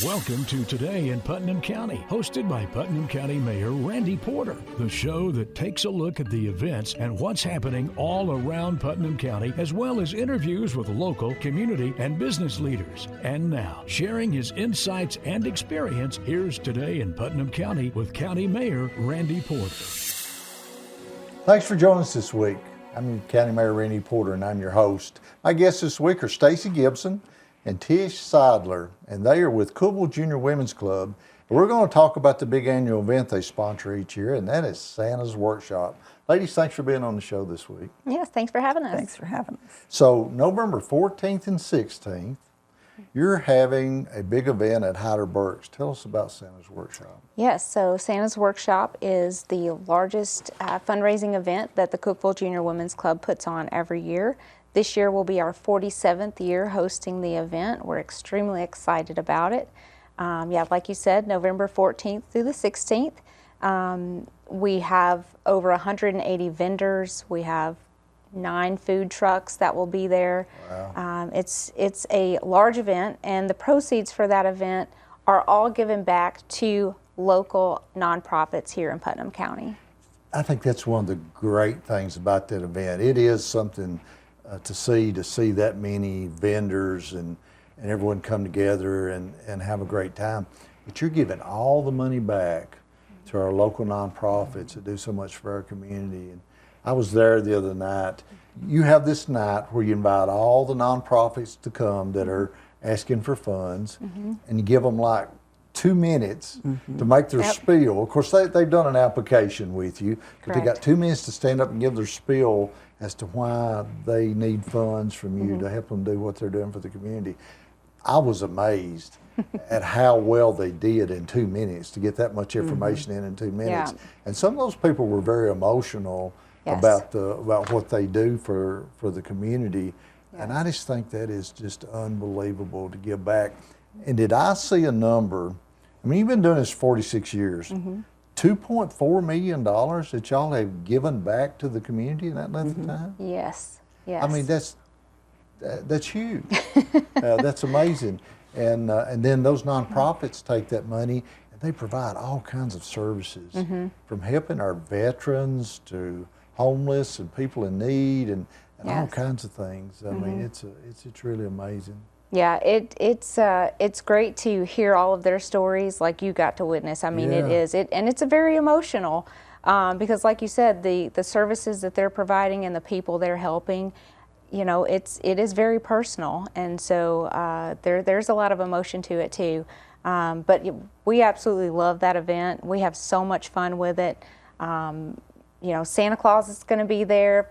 Welcome to Today in Putnam County, hosted by Putnam County Mayor Randy Porter, the show that takes a look at the events and what's happening all around Putnam County, as well as interviews with local, community, and business leaders. And now, sharing his insights and experience, here's Today in Putnam County with County Mayor Randy Porter. Thanks for joining us this week. I'm County Mayor Randy Porter, and I'm your host. My guests this week are Stacey Gibson and Tish Seidler, and they are with Cookeville Junior Women's Club. And we're going to talk about the big annual event they sponsor each year, and that is Santa's Workshop. Ladies, thanks for being on the show this week. Yes, thanks for having us. Thanks for having us. So November 14th and 16th, you're having a big event at Hyder Burks. Tell us about Santa's Workshop. Yes, so Santa's Workshop is the largest fundraising event that the Cookeville Junior Women's Club puts on every year. This year will be our 47th year hosting the event. We're extremely excited about it. Like you said, November 14th through the 16th. We have over 180 vendors. We have 9 food trucks that will be there. Wow. It's a large event, and the proceeds for that event are all given back to local nonprofits here in Putnam County. I think that's one of the great things about that event. It is something to see that many vendors and everyone come together and have a great time. But you're giving all the money back to our local nonprofits that do so much for our community. And I was there the other night. You have this night where you invite all the nonprofits to come that are asking for funds, and you give them like 2 minutes to make their spiel. Of course, they've done an application with you, but they got 2 minutes to stand up and give their spiel as to why they need funds from you to help them do what they're doing for the community. I was amazed at how well they did in 2 minutes to get that much information in 2 minutes. Yeah. And some of those people were very emotional about what they do for the community. Yes. And I just think that is just unbelievable to give back. And did I see a number? I mean, you've been doing this 46 years. $2.4 million that y'all have given back to the community in that length of time? Yes, yes. I mean, that's huge. That's amazing. And then those nonprofits take that money and they provide all kinds of services, from helping our veterans to homeless and people in need and all kinds of things. I mean, it's really amazing. Yeah, it's great to hear all of their stories like you got to witness. I mean, it is, and it's a very emotional because, like you said, the services that they're providing and the people they're helping, you know, it is very personal, and so there's a lot of emotion to it too. But we absolutely love that event. We have so much fun with it. You know, Santa Claus is going to be there.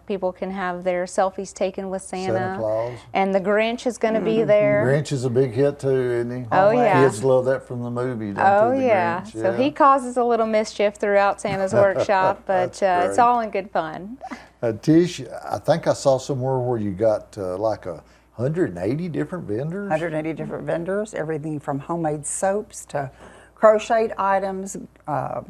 People can have their selfies taken with Santa Claus. And the Grinch is going to be there. Grinch is a big hit too, isn't he? Oh, yeah. Kids love that from the movie, don't Oh, they? yeah. Grinch? So he causes a little mischief throughout Santa's Workshop, but it's all in good fun. Tish, I think I saw somewhere where you got like 180 different vendors? 180 different vendors, everything from homemade soaps to crocheted items,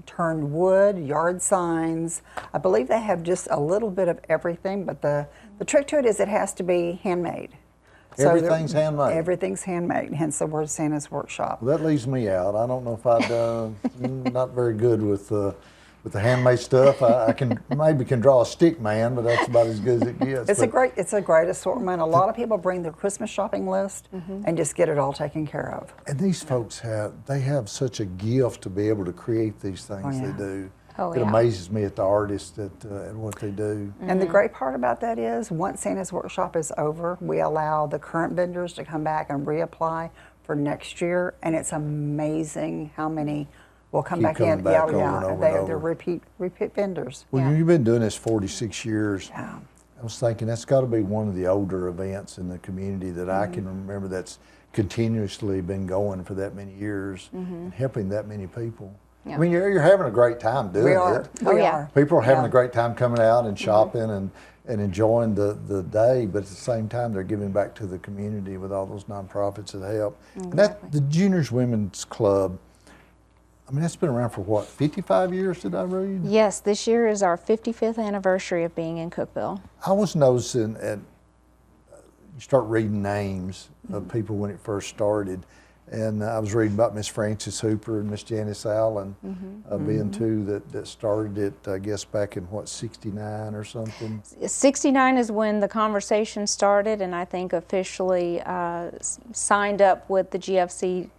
turned wood, yard signs. I believe they have just a little bit of everything, but the trick to it is it has to be handmade. Everything's handmade? Everything's handmade, hence the word Santa's Workshop. Well, that leaves me out. I don't know if I'd not very good with the handmade stuff. I can draw a stick man, but that's about as good as it gets. It's a great assortment. A lot of people bring their Christmas shopping list and just get it all taken care of. And these folks have such a gift to be able to create these things they do. Oh, it yeah. amazes me at the artists at what they do. And the great part about that is once Santa's Workshop is over, we allow the current vendors to come back and reapply for next year, and it's amazing how many will come back in. They're repeat vendors. Well, you've been doing this 46 years. Yeah. I was thinking that's got to be one of the older events in the community that I can remember that's continuously been going for that many years and helping that many people. Yeah. I mean, you're having a great time doing it. We are. People are having a great time coming out and shopping and enjoying the day, but at the same time, they're giving back to the community with all those nonprofits that help. Exactly. And that the Juniors Women's Club, I mean, that's been around for what, 55 years, did I read? Yes, this year is our 55th anniversary of being in Cookeville. I was noticing, you start reading names of people when it first started, And I was reading about Miss Frances Hooper and Miss Janice Allen being two that started it, I guess, back in, what, 69 or something? 69 is when the conversation started, and I think officially signed up with the GFWC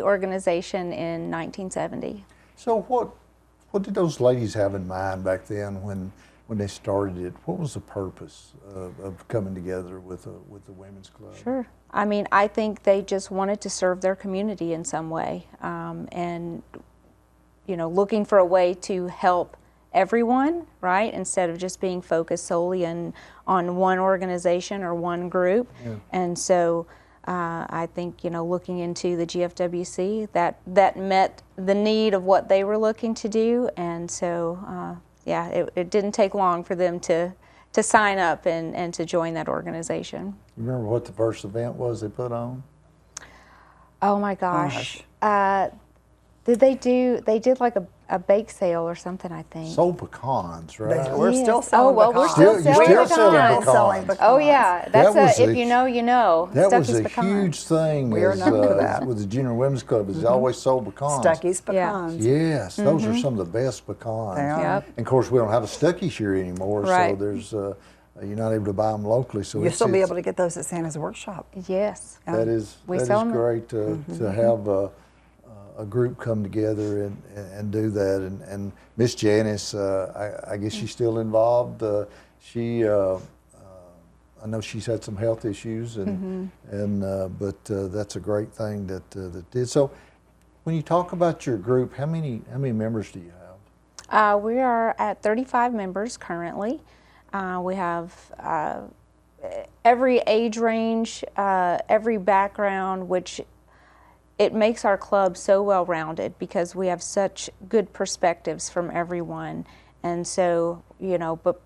organization in 1970. So what did those ladies have in mind back then when they started it? What was the purpose of coming together with the Women's Club? Sure. I mean, I think they just wanted to serve their community in some way, and looking for a way to help everyone, right? Instead of just being focused solely on one organization or one group. Yeah. And so I think looking into the GFWC, that met the need of what they were looking to do, and so yeah, it didn't take long for them to sign up and to join that organization. You remember what the first event was they put on? Oh my gosh. They did like a bake sale or something, I think. Sold pecans, right? We're still selling pecans. We're still selling pecans. Oh yeah, that's if you know, you know. That was Stuckey's a pecans. Huge thing with the Junior Women's Club, is they always sold pecans. Stuckey's pecans. Yes, those are some of the best pecans. They are. Yep. And of course, we don't have a Stuckey's here anymore, Right. so there's you're not able to buy them locally. So You'll still be able to get those at Santa's Workshop. Yes. That is great to have a group come together and do that. And Miss Janice, I guess she's still involved. I know she's had some health issues, but that's a great thing that did. So, when you talk about your group, how many members do you have? We are at 35 members currently. We have every age range, every background, which it makes our club so well-rounded because we have such good perspectives from everyone. And so, but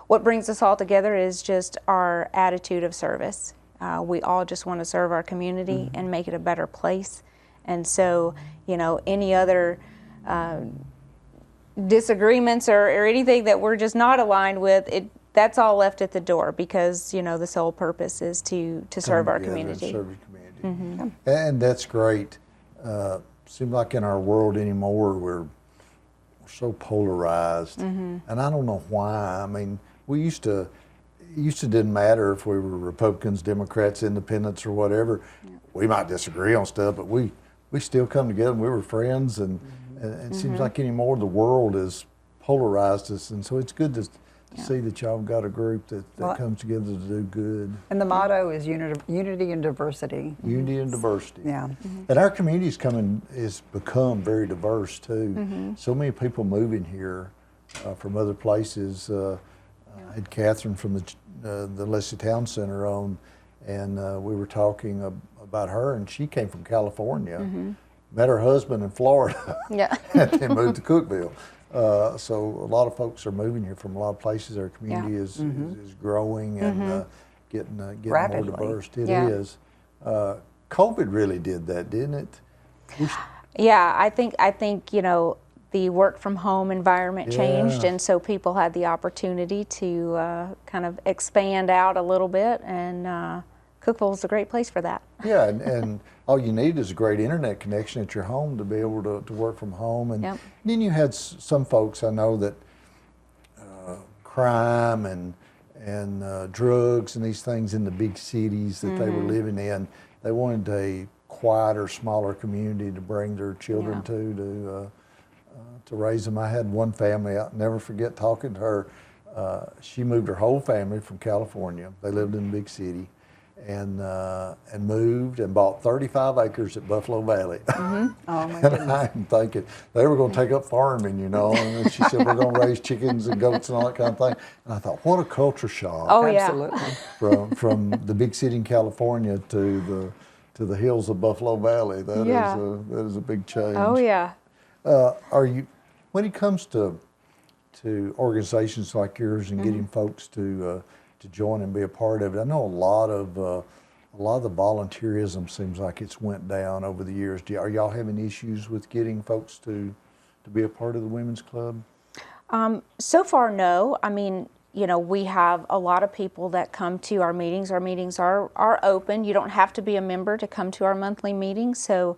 what brings us all together is just our attitude of service. We all just want to serve our community and make it a better place. And so, any other disagreements or anything that we're just not aligned with, that's all left at the door because, the sole purpose is to serve our community. And that's great. Seems like in our world anymore, we're so polarized. And I don't know why. I mean, it used to didn't matter if we were Republicans, Democrats, Independents, or whatever. We might disagree on stuff, but we still come together and we were friends. And it seems like anymore the world is polarized us. And so it's good to see that y'all got a group that comes together to do good. And the motto is unity and diversity. Unity and diversity. Yeah. And our community's become very diverse too. So many people moving here from other places. I had Catherine from the Leslie Town Center on, and we were talking about her, and she came from California. Met her husband in Florida. And then moved to Cookeville. So a lot of folks are moving here from a lot of places. Our community is growing and getting rapidly. more diverse. It is. COVID really did that, didn't it? Yeah, I think the work from home environment changed, and so people had the opportunity to kind of expand out a little bit, and Cookeville is a great place for that. Yeah, and all you need is a great internet connection at your home to be able to work from home. And then you had some folks I know that crime and drugs and these things in the big cities that they were living in, they wanted a quieter, smaller community to bring their children to raise them. I had one family, I'll never forget talking to her. She moved her whole family from California. They lived in a big city. And moved and bought 35 acres at Buffalo Valley. Oh my And goodness. I'm thinking they were going to take up farming, And she said we're going to raise chickens and goats and all that kind of thing. And I thought, what a culture shock! Oh Absolutely. From the big city in California to the hills of Buffalo Valley. That is a big change. Oh yeah. Are you, when it comes to organizations like yours and getting folks to join and be a part of it? I know a lot of the volunteerism seems like it's went down over the years. Are y'all having issues with getting folks to be a part of the Women's Club? So far, no. I mean, we have a lot of people that come to our meetings. Our meetings are open. You don't have to be a member to come to our monthly meetings, so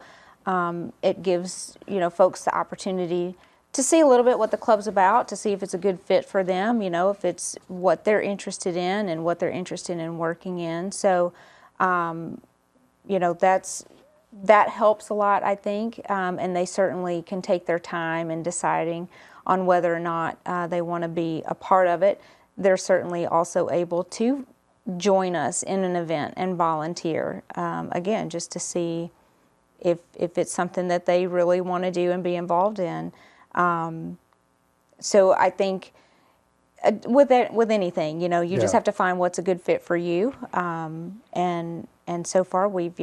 it gives folks the opportunity to see a little bit what the club's about, to see if it's a good fit for them, if it's what they're interested in and what they're interested in working in. So, that helps a lot, I think, and they certainly can take their time in deciding on whether or not they want to be a part of it. They're certainly also able to join us in an event and volunteer, again, just to see if it's something that they really want to do and be involved in. So I think with anything, you just have to find what's a good fit for you. And so far we've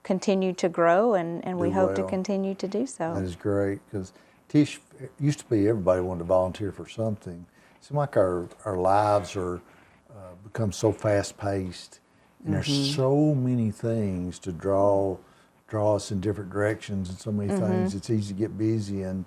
continued to grow, and we hope to continue to do so. That is great, because Tish, it used to be everybody wanted to volunteer for something. It seems like our lives are become so fast-paced, and there's so many things to draw us in different directions, and so many things. It's easy to get busy, and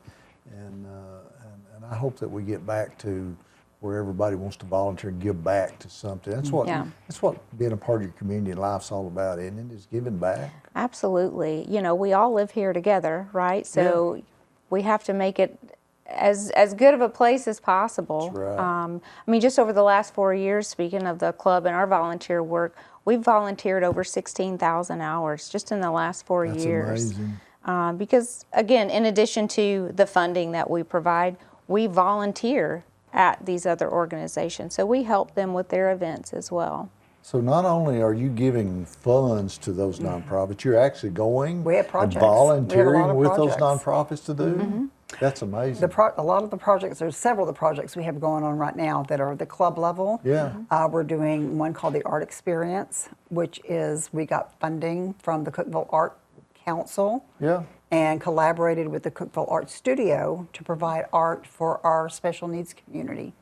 I hope that we get back to where everybody wants to volunteer and give back to something. That's what being a part of your community and life's all about, isn't it? Is giving back. Absolutely. We all live here together, right? So we have to make it as good of a place as possible. That's right. Just over the last 4 years, speaking of the club and our volunteer work, we've volunteered over 16,000 hours just in the last 4 years. That's amazing. Because, again, in addition to the funding that we provide, we volunteer at these other organizations. So we help them with their events as well. So not only are you giving funds to those nonprofits, you're actually going We have projects. and volunteering with those projects. nonprofits to do? That's amazing. A lot of the projects, there's several of the projects we have going on right now that are the club level. Yeah. We're doing one called the Art Experience, which is we got funding from the Cookeville Art Council. Yeah. And collaborated with the Cookeville Art Studio to provide art for our special needs community.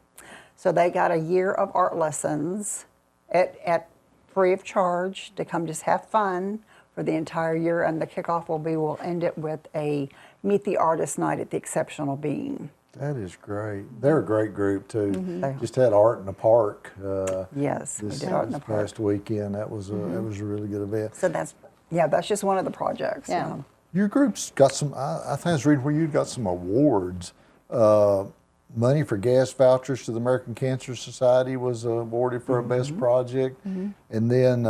So they got a year of art lessons at free of charge to come just have fun for the entire year, and the kickoff we'll end it with a Meet the Artist Night at the Exceptional Bean. That is great. They're a great group too. Just had art in the park. Yes, we this did art in the park. past weekend. That was a really good event. So that's just one of the projects. Yeah. Your group's got some. I think I was reading where you got some awards. Money for gas vouchers to the American Cancer Society was awarded for a best project, and then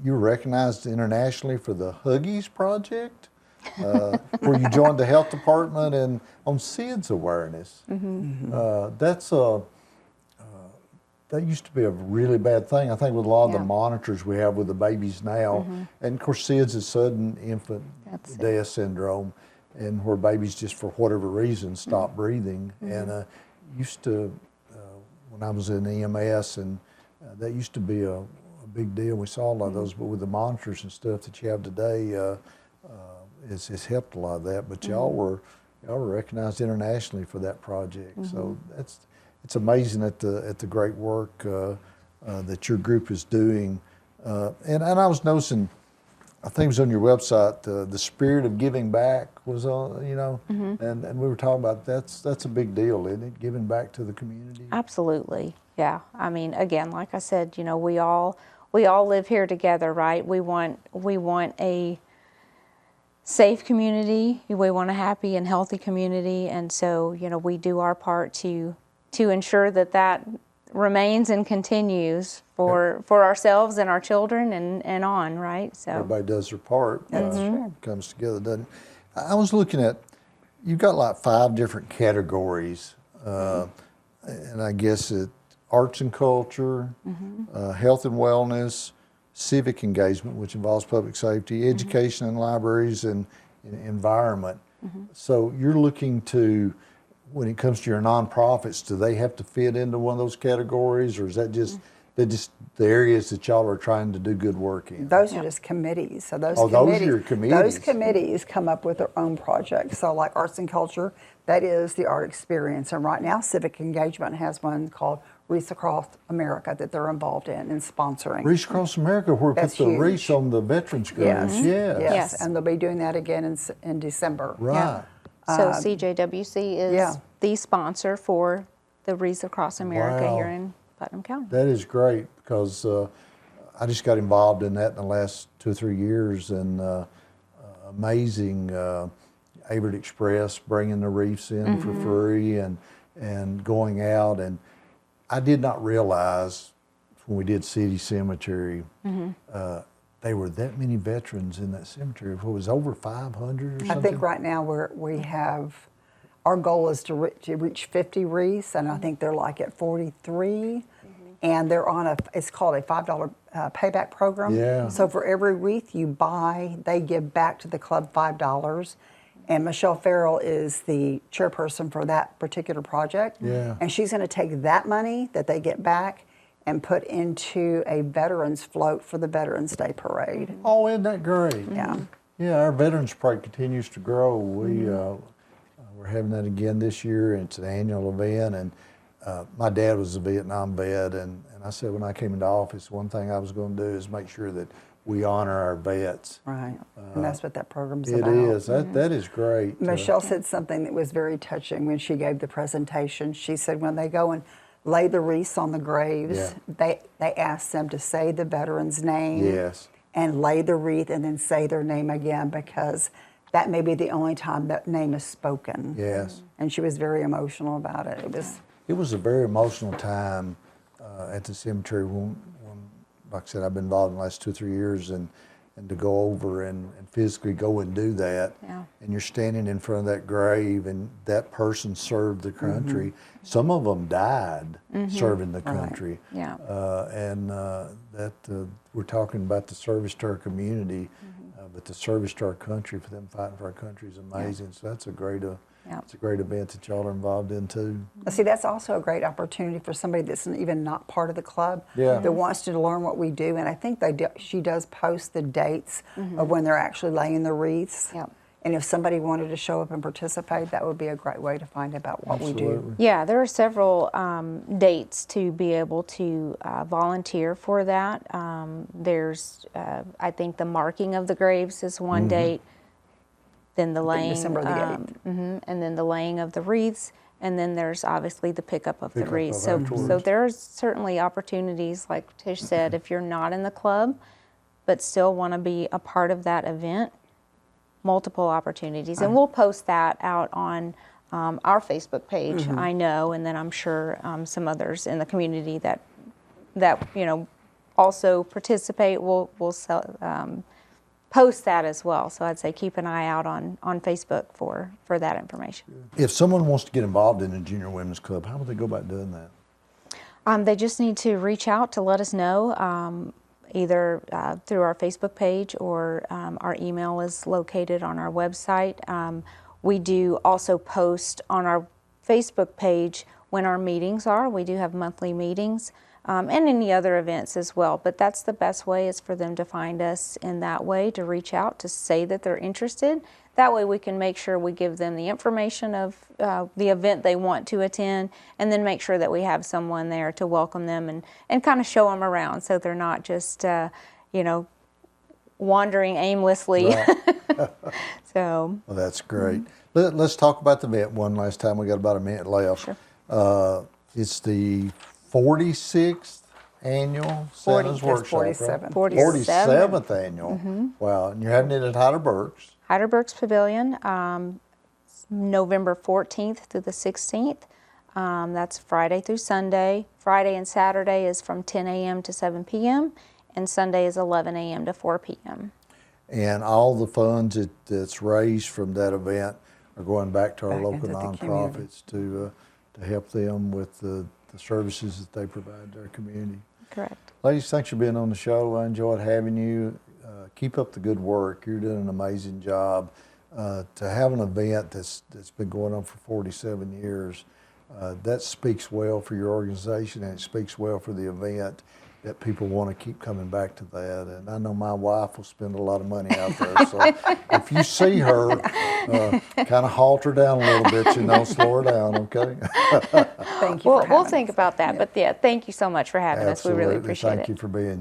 you were recognized internationally for the Huggies project, where you joined the health department and on SIDS awareness. That used to be a really bad thing, I think, with a lot of the monitors we have with the babies now. And of course, SIDS is sudden infant death syndrome, and where babies just for whatever reason stop breathing. And used to, when I was in EMS, and that used to be a big deal. We saw a lot of those, but with the monitors and stuff that you have today, it's helped a lot of that. But y'all were recognized internationally for that project. So it's amazing at the great work that your group is doing. And I was noticing, I think it was on your website, the spirit of giving back was on, and we were talking about that's a big deal, isn't it? Giving back to the community. Absolutely, yeah. Again, like I said, we all live here together, right? We want a safe community. We want a happy and healthy community, and so we do our part to ensure that remains and continues for ourselves and our children and on, right? So everybody does their part. Comes together, doesn't it? I was looking at, you've got like 5 different categories, and I guess arts and culture, health and wellness, civic engagement, which involves public safety, education and libraries, and environment. So you're looking to, when it comes to your nonprofits, do they have to fit into one of those categories, or is that just the areas that y'all are trying to do good work in? Those are just committees. So those those are your committees. Those committees come up with their own projects. So like arts and culture, that is the art experience. And right now, civic engagement has one called Wreaths Across America that they're involved in and sponsoring. Wreaths Across America, where we put the wreaths on the veterans' graves. Yes. And they'll be doing that again in December. Right. Yeah. So CJWC is the sponsor for the Wreaths Across America here in Putnam County. That is great because I just got involved in that in the last 2 or 3 years, and amazing Averitt Express bringing the wreaths in for free and going out. And I did not realize when we did City Cemetery, there were that many veterans in that cemetery. It was over 500 or something. I think right now we have, our goal is to reach 50 wreaths, and I think they're like at 43. And they're on it's called a $5 payback program. Yeah. So for every wreath you buy, they give back to the club $5. And Michelle Farrell is the chairperson for that particular project. Yeah. And she's going to take that money that they get back and put into a veterans float for the Veterans Day Parade. Oh, isn't that great? Yeah. Yeah, our Veterans Parade continues to grow. We're having that again this year, and it's an annual event. And my dad was a Vietnam vet, and I said when I came into office, one thing I was going to do is make sure that we honor our vets. Right. And that's what that program's about. It is. That is great. Michelle said something that was very touching when she gave the presentation. She said when they go and lay the wreaths on the graves, they ask them to say the veteran's name. Yes. And lay the wreath and then say their name again, because that may be the only time that name is spoken. Yes. And she was very emotional about it. It was a very emotional time at the cemetery when, like I said, I've been involved in the last 2 or 3 years, and to go over and physically go and do that, and you're standing in front of that grave, and that person served the country. Some of them died serving the country. Yeah. We're talking about the service to our community, but the service to our country, for them fighting for our country, is amazing. So that's a great it's a great event that y'all are involved in too. See, that's also a great opportunity for somebody that's even not part of the club that wants to learn what we do. And I think she does post the dates of when they're actually laying the wreaths. Yep. And if somebody wanted to show up and participate, that would be a great way to find out about what we do. Yeah, there are several dates to be able to volunteer for that. There's, I think, the marking of the graves is one date. Then the laying, December the 8th. And then the laying of the wreaths, and then there's obviously the pickup of the wreaths. So afterwards. there's certainly opportunities, like Tish said, if you're not in the club, but still want to be a part of that event, multiple opportunities. And we'll post that out on our Facebook page, I know, and then I'm sure some others in the community that also participate will post that as well. So I'd say keep an eye out on Facebook for that information. If someone wants to get involved in the Junior Women's Club, how would they go about doing that? They just need to reach out to let us know, either through our Facebook page, or our email is located on our website. We do also post on our Facebook page when our meetings are. We do have monthly meetings. And any other events as well. But that's the best way, is for them to find us in that way, to reach out, to say that they're interested. That way we can make sure we give them the information of the event they want to attend, and then make sure that we have someone there to welcome them and kind of show them around, so they're not just, wandering aimlessly. Right. So. Well, that's great. Let's talk about the event one last time. We got about a minute left. Sure. It's the 46th annual Santa's Workshop, 47th. 47th annual. Wow, and you're having it at Hyder Burks. Hyder Burks Pavilion, November 14th through the 16th. That's Friday through Sunday. Friday and Saturday is from 10 a.m. to 7 p.m., and Sunday is 11 a.m. to 4 p.m. And all the funds that's raised from that event are going back to our Back local into the nonprofits to help them with the services that they provide to our community. Correct. Ladies, thanks for being on the show. I enjoyed having you. Keep up the good work. You're doing an amazing job. To have an event that's been going on for 47 years, that speaks well for your organization, and it speaks well for the event, that people want to keep coming back to that. And I know my wife will spend a lot of money out there. So if you see her, kind of halt her down a little bit, slow her down, okay? Thank you. We'll think about that. Yeah. But yeah, thank you so much for having us. We really appreciate it. Thank you for being here.